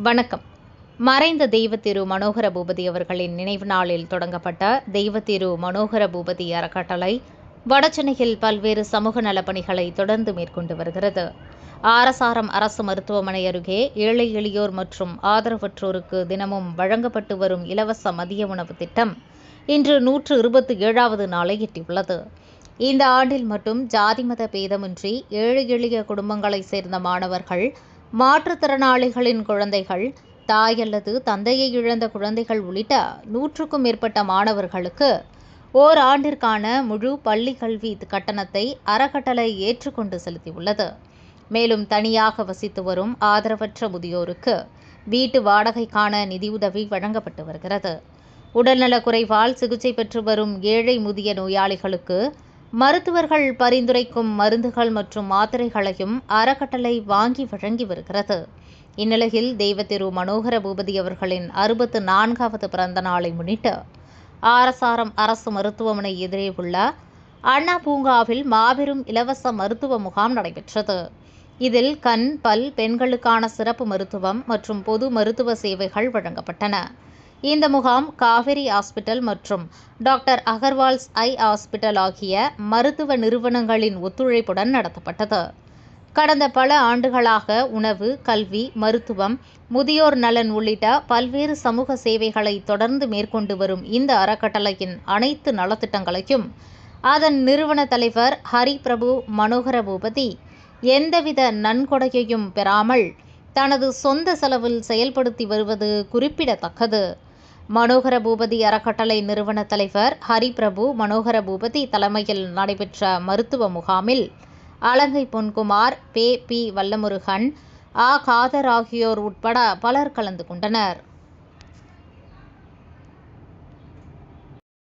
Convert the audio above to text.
வணக்கம். மறைந்த தெய்வத்திரு மனோகர பூபதி அவர்களின் நினைவு நாளில் தொடங்கப்பட்ட தெய்வத்திரு மனோகர பூபதி அறக்கட்டளை வடசென்னையில் பல்வேறு சமூக நலப்பணிகளை தொடர்ந்து மேற்கொண்டு வருகிறது. ஆரசாரம் அரசு மருத்துவமனை அருகே ஏழை எளியோர் மற்றும் ஆதரவற்றோருக்கு தினமும் வழங்கப்பட்டு வரும் இலவச மதிய உணவு திட்டம் இன்று 127வது நாளை எட்டியுள்ளது. இந்த ஆண்டில் மட்டும் ஜாதி மத பேதமின்றி ஏழை எளிய குடும்பங்களைச் சேர்ந்த மாணவர்கள், மாற்றுத்திறனாளிகளின் குழந்தைகள், தாய் அல்லது தந்தையை இழந்த குழந்தைகள் உள்ளிட்ட 100க்கும் மேற்பட்ட மாணவர்களுக்கு ஓராண்டிற்கான முழு பள்ளி கல்வி கட்டணத்தை அறக்கட்டளை ஏற்றுக்கொண்டு செலுத்தியுள்ளது. மேலும் தனியாக வசித்து வரும் ஆதரவற்ற முதியோருக்கு வீட்டு வாடகைக்கான நிதியுதவி வழங்கப்பட்டு வருகிறது. உடல்நலக் குறைவால் சிகிச்சை பெற்று வரும் ஏழை முதிய நோயாளிகளுக்கு மருத்துவர்கள் பரிந்துரைக்கும் மருந்துகள் மற்றும் மாத்திரைகளையும் அறக்கட்டளை வாங்கி வழங்கி வருகிறது. இந்நிலையில் தெய்வத்திரு மனோகர பூபதி அவர்களின் 64வது பிறந்த நாளை முன்னிட்டு ஆரசாரம் அரசு மருத்துவமனை எதிரே உள்ள அண்ணா பூங்காவில் மாபெரும் இலவச மருத்துவ முகாம் நடைபெற்றது. இதில் கண், பல், பெண்களுக்கான சிறப்பு மருத்துவம் மற்றும் பொது மருத்துவ சேவைகள் வழங்கப்பட்டன. இந்த முகாம் காவேரி ஹாஸ்பிட்டல் மற்றும் டாக்டர் அகர்வால்ஸ் ஐ ஹாஸ்பிட்டல் ஆகிய மருத்துவ நிறுவனங்களின் ஒத்துழைப்புடன் நடத்தப்பட்டது. கடந்த பல ஆண்டுகளாக உணவு, கல்வி, மருத்துவம், முதியோர் நலன் உள்ளிட்ட பல்வேறு சமூக சேவைகளை தொடர்ந்து மேற்கொண்டு வரும் இந்த அறக்கட்டளையின் அனைத்து நலத்திட்டங்களையும் அதன் நிறுவன தலைவர் ஹரிபிரபு மனோகர பூபதி எந்தவித நன்கொடையையும் பெறாமல் தனது சொந்த செலவில் செயல்படுத்தி வருவது குறிப்பிடத்தக்கது. மனோகர பூபதி அறக்கட்டளை நிறுவன தலைவர் ஹரிபிரபு மனோகர பூபதி தலைமையில் நடைபெற்ற மருத்துவ முகாமில் அலங்கை பொன்குமார், பி. வல்லமுருகன், காதர் ஆகியோர் உட்பட பலர் கலந்து கொண்டனர்.